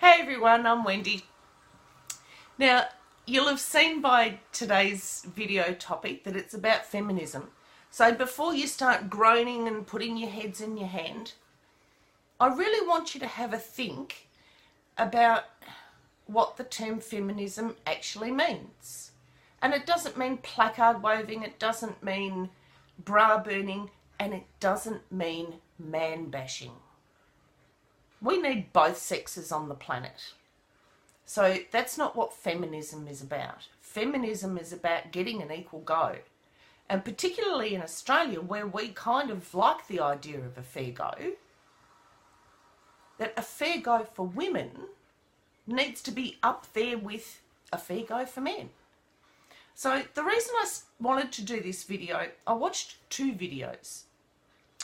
Hey everyone, I'm Wendy. Now, you'll have seen by today's video topic that it's about feminism. So before you start groaning and putting your heads in your hand, I really want you to have a think about what the term feminism actually means. And it doesn't mean placard waving, it doesn't mean bra burning, and it doesn't mean man bashing. We need both sexes on the planet. So that's not what feminism is about. Feminism is about getting an equal go. And particularly in Australia, where we kind of like the idea of a fair go, that a fair go for women needs to be up there with a fair go for men. So the reason I wanted to do this video, I watched two videos.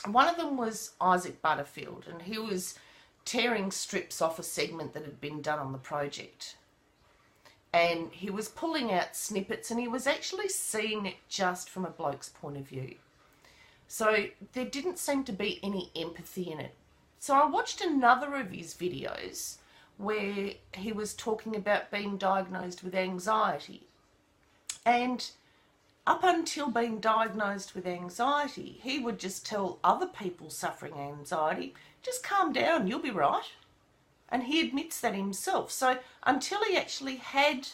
One of them was Isaac Butterfield, and he was tearing strips off a segment that had been done on the project. And he was pulling out snippets, and he was actually seeing it just from a bloke's point of view. So there didn't seem to be any empathy in it. So I watched another of his videos where he was talking about being diagnosed with anxiety. And up until being diagnosed with anxiety, he would just tell other people suffering anxiety, just calm down, you'll be right. And he admits that himself. So until he actually had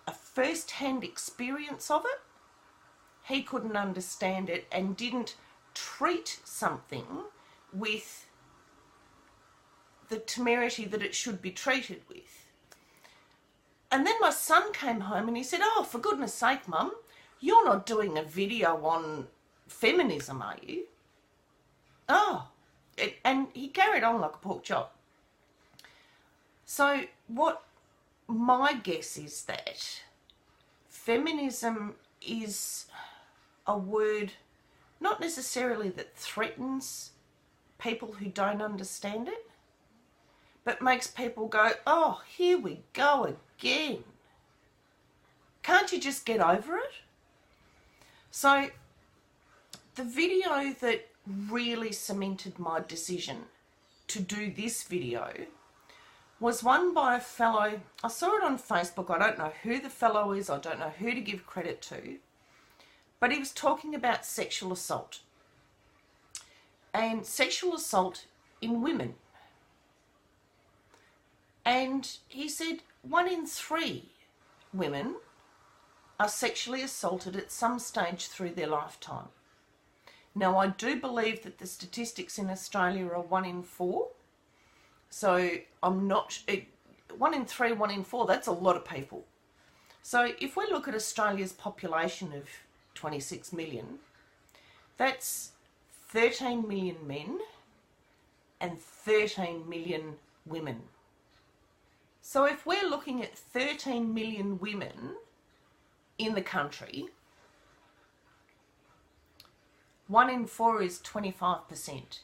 a first-hand experience of it, he couldn't understand it and didn't treat something with the temerity that it should be treated with. And then my son came home and he said, "Oh, for goodness sake, Mum, you're not doing a video on feminism, are you?" Oh, and he carried on like a pork chop. So what my guess is that feminism is a word not necessarily that threatens people who don't understand it, but makes people go, "Oh, here we go again. Can't you just get over it?" So the video that really cemented my decision to do this video was one by a fellow. I saw it on Facebook. I don't know who the fellow is. I don't know who to give credit to. But he was talking about sexual assault. And sexual assault in women. And he said 1 in 3 women are sexually assaulted at some stage through their lifetime. Now, I do believe that the statistics in Australia are 1 in 4. So I'm not... 1 in 3, 1 in 4, that's a lot of people. So if we look at Australia's population of 26 million, that's 13 million men and 13 million women. So if we're looking at 13 million women in the country, 1 in 4 is 25%.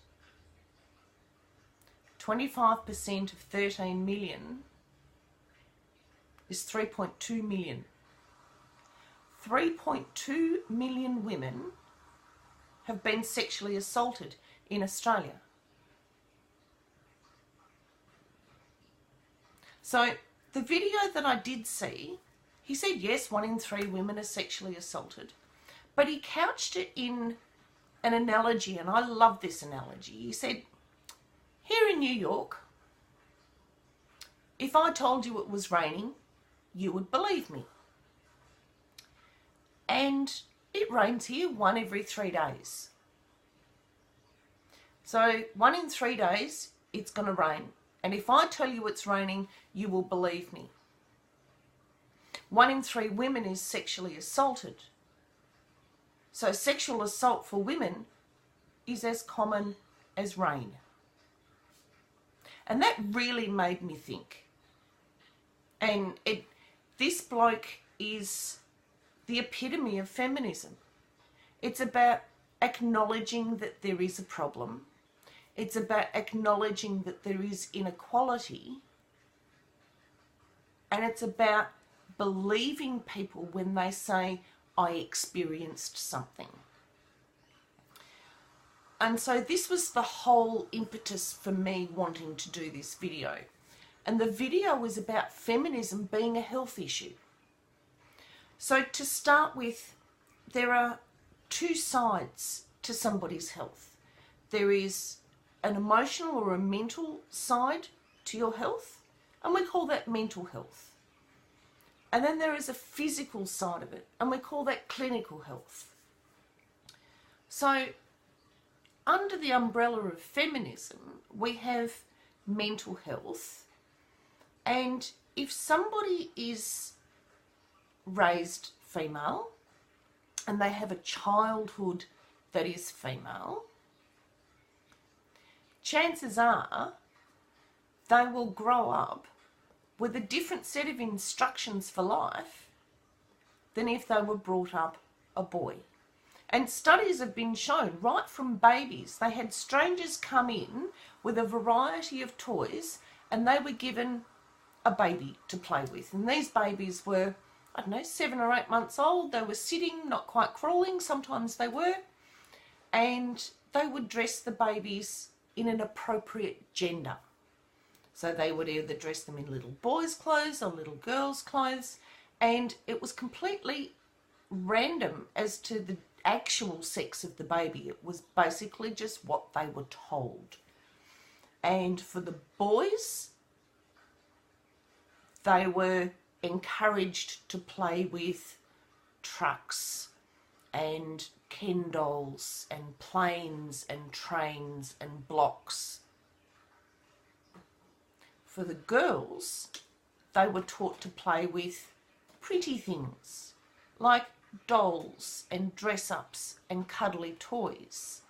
25% of 13 million is 3.2 million. 3.2 million women have been sexually assaulted in Australia. So the video that I did see, he said yes, 1 in 3 women are sexually assaulted, but he couched it in an analogy, and I love this analogy. He said, here in New York, if I told you it was raining, you would believe me. And it rains here 1 every 3 days. So 1 in 3 days, it's going to rain. And if I tell you it's raining, you will believe me. 1 in 3 women is sexually assaulted. So sexual assault for women is as common as rain. And that really made me think. And this bloke is the epitome of feminism. It's about acknowledging that there is a problem. It's about acknowledging that there is inequality. And it's about believing people when they say, "I experienced something." And so this was the whole impetus for me wanting to do this video. And the video was about feminism being a health issue. So to start with, there are two sides to somebody's health. There is an emotional or a mental side to your health, and we call that mental health. And then there is a physical side of it, and we call that clinical health. So under the umbrella of feminism, we have mental health, and if somebody is raised female and they have a childhood that is female, chances are they will grow up with a different set of instructions for life than if they were brought up a boy. And studies have been shown right from babies. They had strangers come in with a variety of toys and they were given a baby to play with. And these babies were, I don't know, 7 or 8 months old. They were sitting, not quite crawling, sometimes they were. And they would dress the babies in an appropriate gender. So they would either dress them in little boys' clothes or little girls' clothes. And it was completely random as to the actual sex of the baby. It was basically just what they were told. And for the boys, they were encouraged to play with trucks and Ken dolls and planes and trains and blocks. For the girls, they were taught to play with pretty things like dolls and dress-ups and cuddly toys.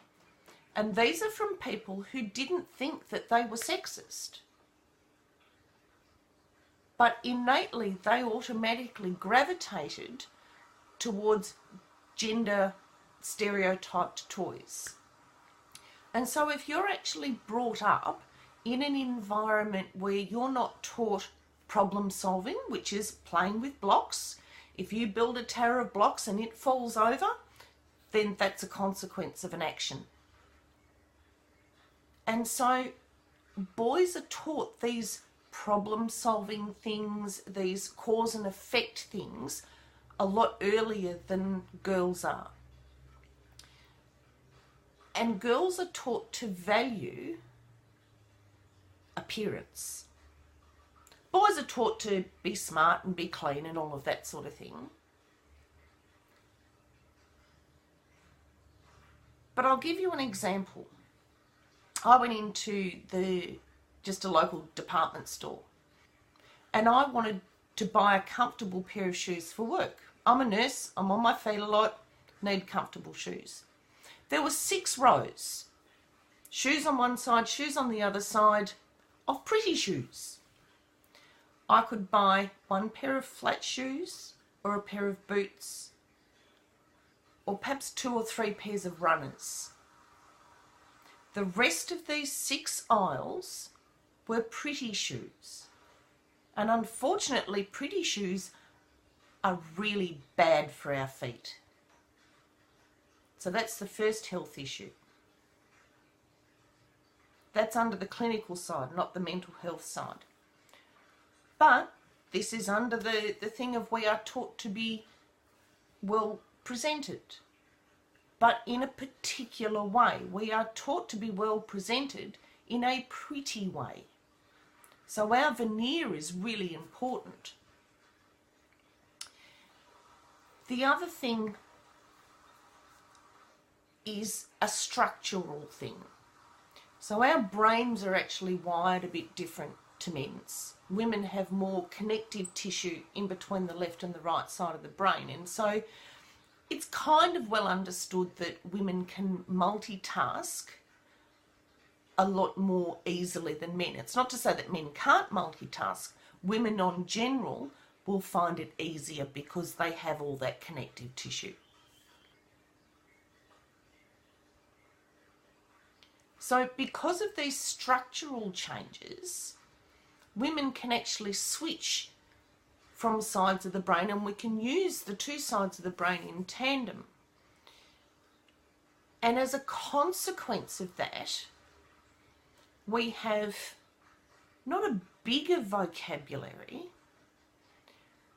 And these are from people who didn't think that they were sexist. But innately, they automatically gravitated towards gender stereotyped toys. And so if you're actually brought up in an environment where you're not taught problem solving, which is playing with blocks, if you build a tower of blocks and it falls over, then that's a consequence of an action. And so boys are taught these problem-solving things, these cause and effect things, a lot earlier than girls are. And girls are taught to value appearance. Boys are taught to be smart and be clean and all of that sort of thing. But I'll give you an example. I went into just a local department store and I wanted to buy a comfortable pair of shoes for work. I'm a nurse, I'm on my feet a lot, need comfortable shoes. There were 6 rows, shoes on one side, shoes on the other side, of pretty shoes. I could buy one pair of flat shoes or a pair of boots or perhaps 2 or 3 pairs of runners. The rest of these 6 aisles were pretty shoes. And unfortunately, pretty shoes are really bad for our feet. So that's the first health issue. That's under the clinical side, not the mental health side. But this is under the thing of we are taught to be well presented, but in a particular way. We are taught to be well presented in a pretty way. So our veneer is really important. The other thing is a structural thing. So our brains are actually wired a bit different to men's. Women have more connective tissue in between the left and the right side of the brain, and so it's kind of well understood that women can multitask a lot more easily than men. It's not to say that men can't multitask. Women on general will find it easier because they have all that connective tissue. So because of these structural changes, women can actually switch from sides of the brain, and we can use the 2 sides of the brain in tandem. And as a consequence of that, we have not a bigger vocabulary,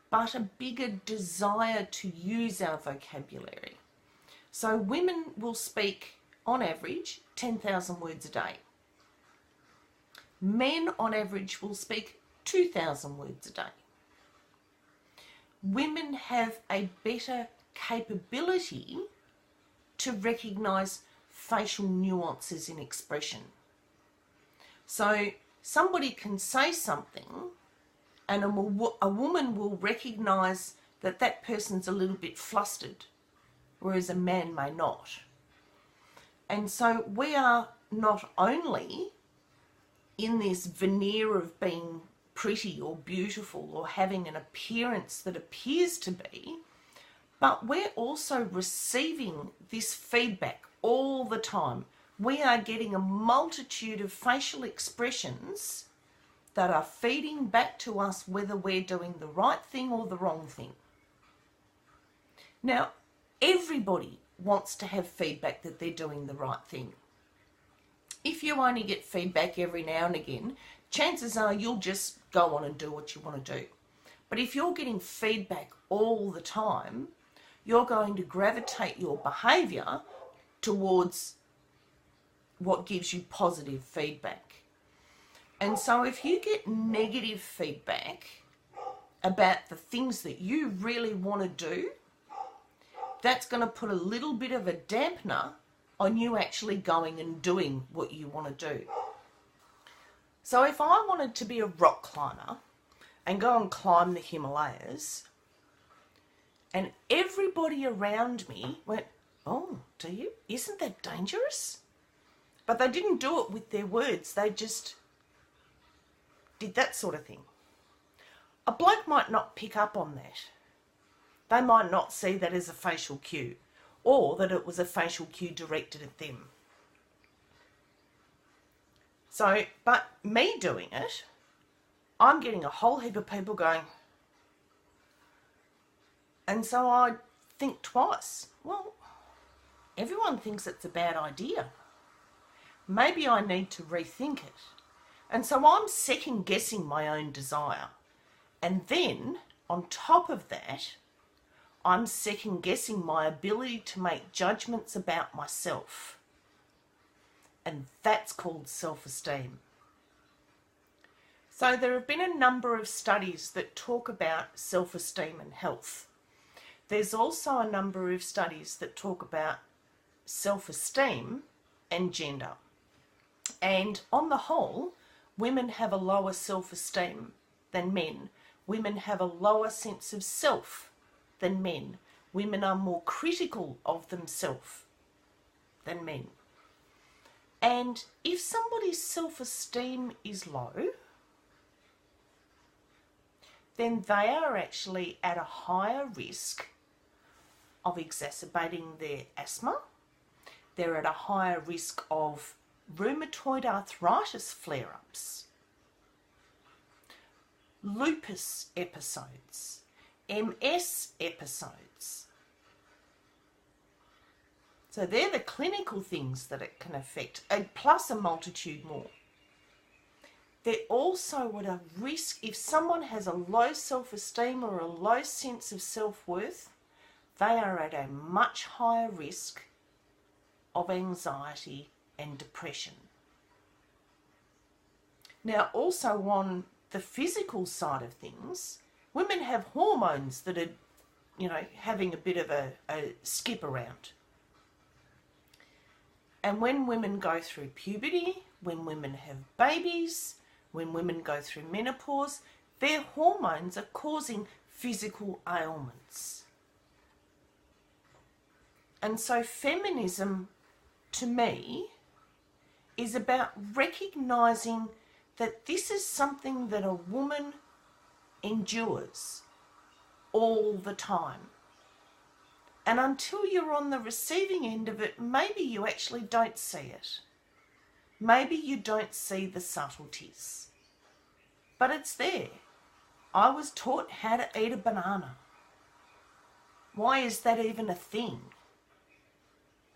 but a bigger desire to use our vocabulary. So women will speak, on average, 10,000 words a day. Men, on average, will speak 2,000 words a day. Women have a better capability to recognise facial nuances in expression. So somebody can say something and a woman will recognise that that person's a little bit flustered, whereas a man may not. And so we are not only in this veneer of being pretty or beautiful or having an appearance that appears to be, but we're also receiving this feedback all the time. We are getting a multitude of facial expressions that are feeding back to us whether we're doing the right thing or the wrong thing. Now, everybody wants to have feedback that they're doing the right thing. If you only get feedback every now and again, chances are you'll just go on and do what you want to do. But if you're getting feedback all the time, you're going to gravitate your behaviour towards what gives you positive feedback. And so if you get negative feedback about the things that you really want to do, that's going to put a little bit of a dampener on you actually going and doing what you want to do. So if I wanted to be a rock climber and go and climb the Himalayas, and everybody around me went, "Oh, do you? Isn't that dangerous?" But they didn't do it with their words. They just did that sort of thing. A bloke might not pick up on that. They might not see that as a facial cue, or that it was a facial cue directed at them. So, but me doing it, I'm getting a whole heap of people going, and so I think twice. Well, everyone thinks it's a bad idea. Maybe I need to rethink it. And so I'm second guessing my own desire. And then, on top of that, I'm second guessing my ability to make judgments about myself. And that's called self-esteem. So there have been a number of studies that talk about self-esteem and health. There's also a number of studies that talk about self-esteem and gender. And on the whole, women have a lower self-esteem than men. Women have a lower sense of self than men. Women are more critical of themselves than men. And if somebody's self-esteem is low, then they are actually at a higher risk of exacerbating their asthma. They're at a higher risk of rheumatoid arthritis flare-ups, lupus episodes, MS episodes. So they're the clinical things that it can affect, and plus a multitude more. They're also at a risk, if someone has a low self-esteem or a low sense of self-worth, they are at a much higher risk of anxiety and depression. Now, also on the physical side of things, women have hormones that are, having a bit of a skip around. And when women go through puberty, when women have babies, when women go through menopause, their hormones are causing physical ailments. And so feminism, to me, is about recognising that this is something that a woman endures all the time. And until you're on the receiving end of it, maybe you actually don't see it. Maybe you don't see the subtleties. But it's there. I was taught how to eat a banana. Why is that even a thing?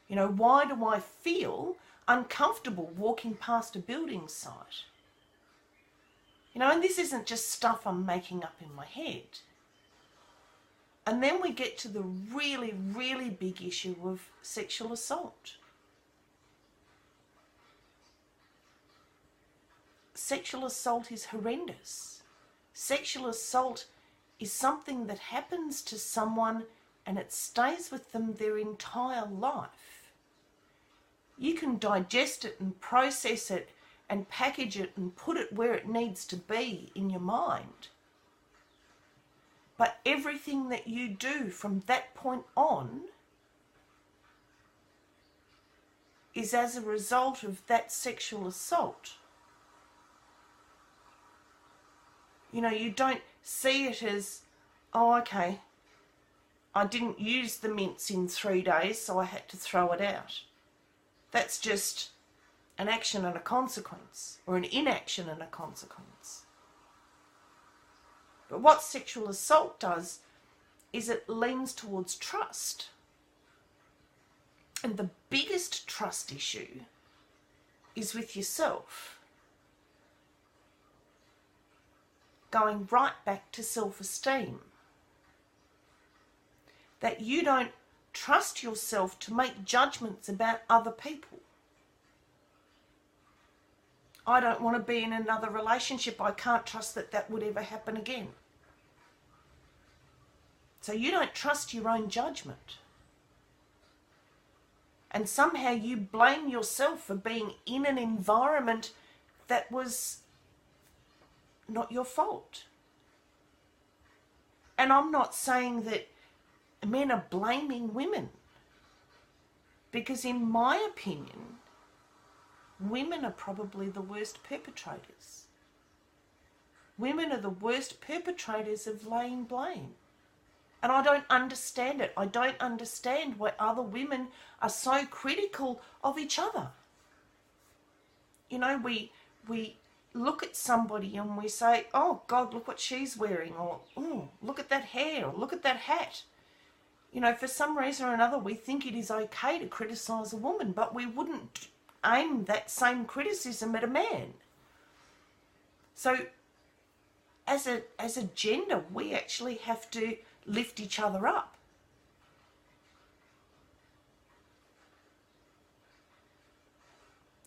Why do I feel uncomfortable walking past a building site? You know, and this isn't just stuff I'm making up in my head. And then we get to the really, really big issue of sexual assault. Sexual assault is horrendous. Sexual assault is something that happens to someone and it stays with them their entire life. You can digest it and process it and package it and put it where it needs to be in your mind. But everything that you do from that point on is as a result of that sexual assault. You know, you don't see it as, oh, okay, I didn't use the mints in 3 days, so I had to throw it out. That's just an action and a consequence, or an inaction and a consequence. But what sexual assault does is it leans towards trust. And the biggest trust issue is with yourself. Going right back to self-esteem. That you don't trust yourself to make judgments about other people. I don't want to be in another relationship. I can't trust that that would ever happen again. So you don't trust your own judgment. And somehow you blame yourself for being in an environment that was not your fault. And I'm not saying that men are blaming women. Because in my opinion, women are probably the worst perpetrators. Women are the worst perpetrators of laying blame. And I don't understand it. I don't understand why other women are so critical of each other. You know, we look at somebody and we say, oh God, look what she's wearing, or oh, look at that hair, or look at that hat. You know, for some reason or another, we think it is okay to criticise a woman, but we wouldn't aim that same criticism at a man. So as a gender, we actually have to lift each other up.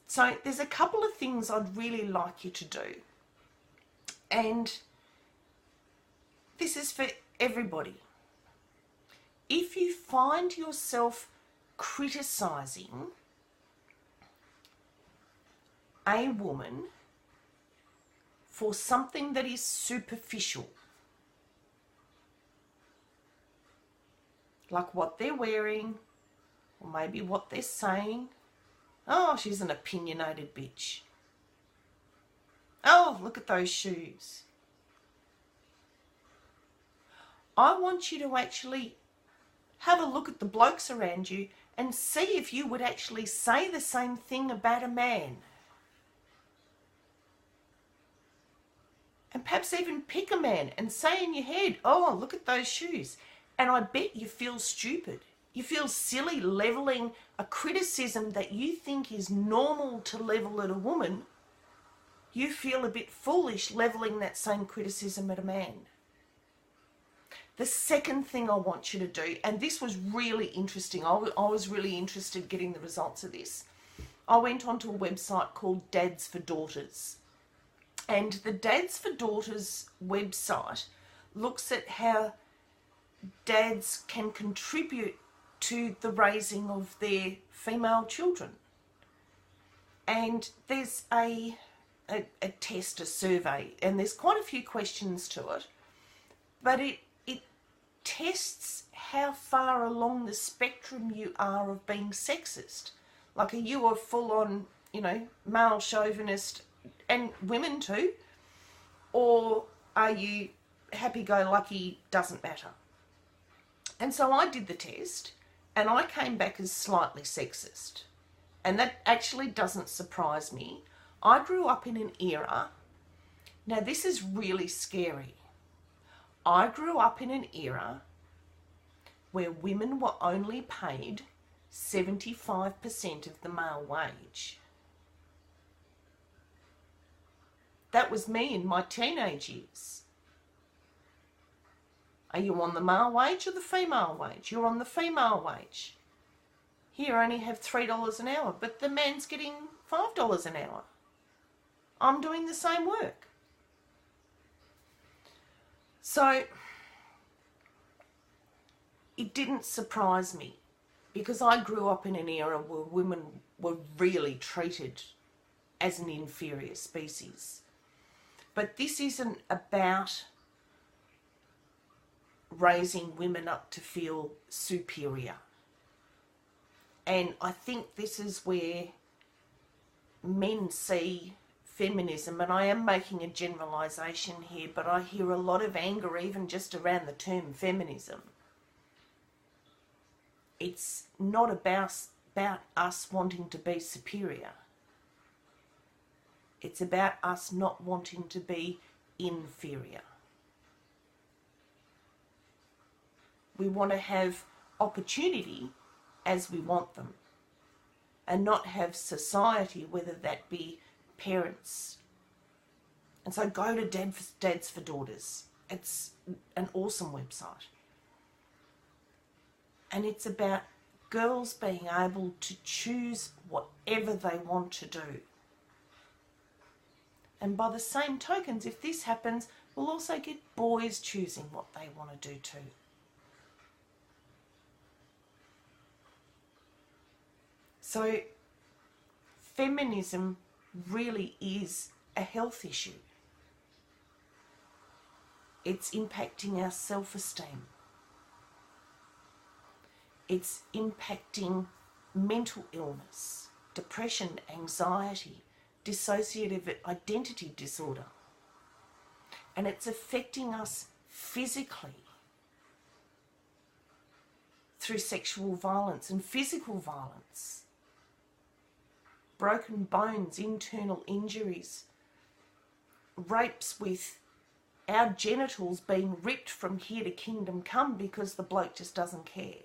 So there's a couple of things I'd really like you to do. And this is for everybody. If you find yourself criticising a woman for something that is superficial, like what they're wearing, or maybe what they're saying. Oh, she's an opinionated bitch. Oh, look at those shoes. I want you to actually have a look at the blokes around you and see if you would actually say the same thing about a man. And perhaps even pick a man and say in your head, oh, look at those shoes. And I bet you feel stupid. You feel silly levelling a criticism that you think is normal to level at a woman. You feel a bit foolish levelling that same criticism at a man. The second thing I want you to do, and this was really interesting, I was really interested getting the results of this. I went onto a website called Dads for Daughters. And the Dads for Daughters website looks at how dads can contribute to the raising of their female children. And there's a test, a survey, and there's quite a few questions to it, but it tests how far along the spectrum you are of being sexist. Like, are you a full-on, you know, male chauvinist, and women too, or are you happy-go-lucky, doesn't matter? And so I did the test, and I came back as slightly sexist. And that actually doesn't surprise me. I grew up in an era, now this is really scary. I grew up in an era where women were only paid 75% of the male wage. That was me in my teenage years. Are you on the male wage or the female wage? You're on the female wage. Here I only have $3 an hour, but the man's getting $5 an hour. I'm doing the same work. So it didn't surprise me, because I grew up in an era where women were really treated as an inferior species. But this isn't about raising women up to feel superior. And I think this is where men see feminism, and I am making a generalisation here, but I hear a lot of anger even just around the term feminism. It's not about us wanting to be superior. It's about us not wanting to be inferior. We want to have opportunity as we want them, and not have society, whether that be parents. And so go to Dads for Daughters. It's an awesome website. And it's about girls being able to choose whatever they want to do. And by the same tokens, if this happens, we'll also get boys choosing what they want to do too. So feminism really is a health issue. It's impacting our self-esteem. It's impacting mental illness, depression, anxiety, dissociative identity disorder. And it's affecting us physically through sexual violence and physical violence. Broken bones, internal injuries, rapes with our genitals being ripped from here to kingdom come because the bloke just doesn't care.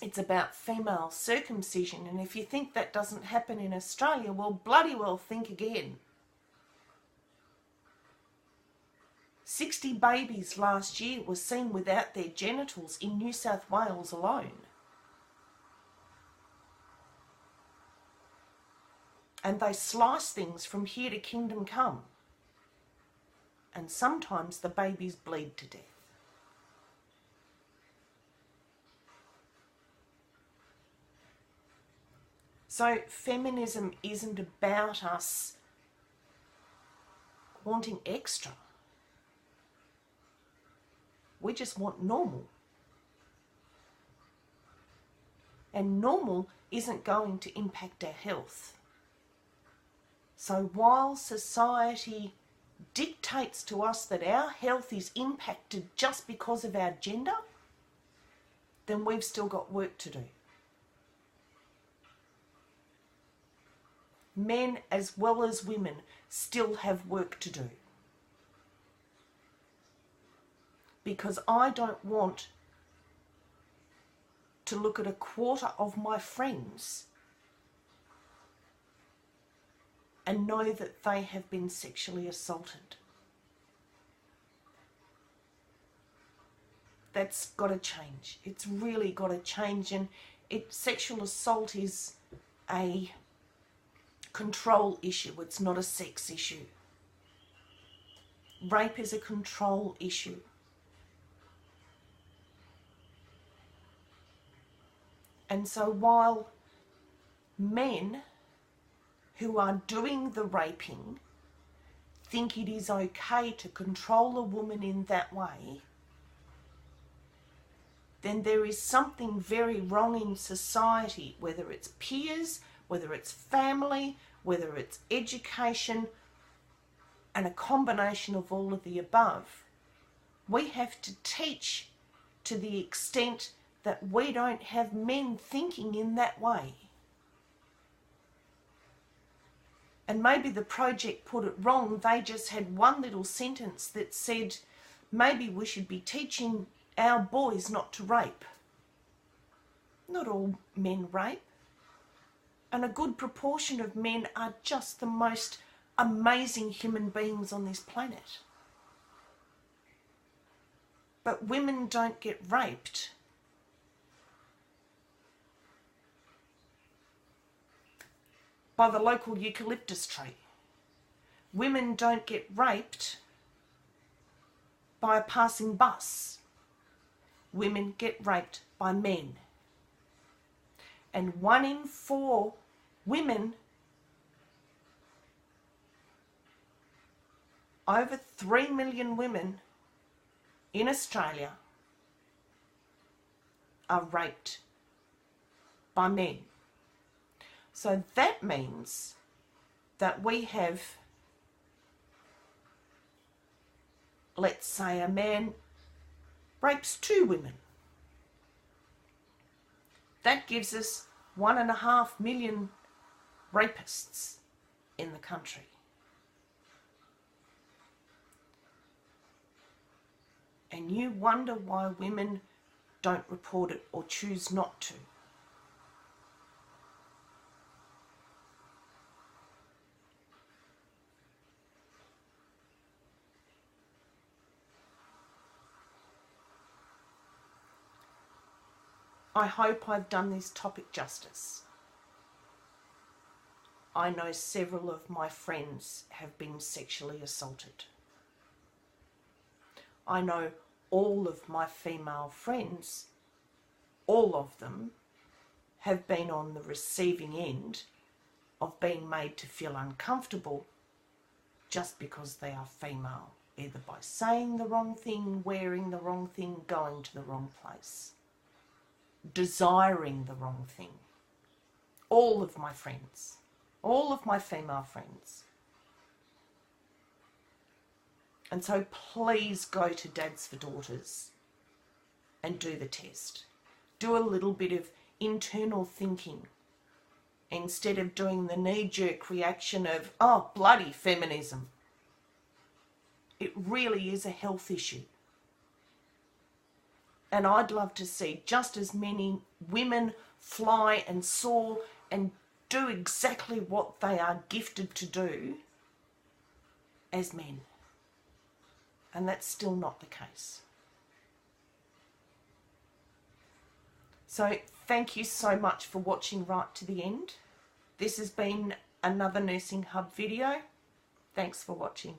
It's about female circumcision, and if you think that doesn't happen in Australia, well, bloody well think again. 60 babies last year were seen without their genitals in New South Wales alone. And they slice things from here to kingdom come. And sometimes the babies bleed to death. So feminism isn't about us wanting extra. We just want normal. And normal isn't going to impact our health. So while society dictates to us that our health is impacted just because of our gender, then we've still got work to do. Men as well as women still have work to do. Because I don't want to look at a quarter of my friends and know that they have been sexually assaulted. That's got to change. It's really got to change. And sexual assault is a control issue. It's not a sex issue. Rape is a control issue. And so while men who are doing the raping think it is okay to control a woman in that way, then there is something very wrong in society, whether it's peers, whether it's family, whether it's education, and a combination of all of the above. We have to teach to the extent that we don't have men thinking in that way. And maybe the project put it wrong. They just had one little sentence that said, maybe we should be teaching our boys not to rape. Not all men rape. And a good proportion of men are just the most amazing human beings on this planet. But women don't get raped by the local eucalyptus tree. Women don't get raped by a passing bus. Women get raped by men. And 1 in 4 women, over 3 million women in Australia, are raped by men. So that means that we have, let's say a man rapes 2 women. That gives us 1.5 million rapists in the country. And you wonder why women don't report it or choose not to. I hope I've done this topic justice. I know several of my friends have been sexually assaulted. I know all of my female friends, all of them, have been on the receiving end of being made to feel uncomfortable just because they are female, either by saying the wrong thing, wearing the wrong thing, going to the wrong place, desiring the wrong thing. All of my friends, all of my female friends. And so please go to Dads for Daughters and do the test. Do a little bit of internal thinking instead of doing the knee-jerk reaction of, oh, bloody feminism. It really is a health issue. And I'd love to see just as many women fly and soar and do exactly what they are gifted to do as men. And that's still not the case. So thank you so much for watching right to the end. This has been another Nursing Hub video. Thanks for watching.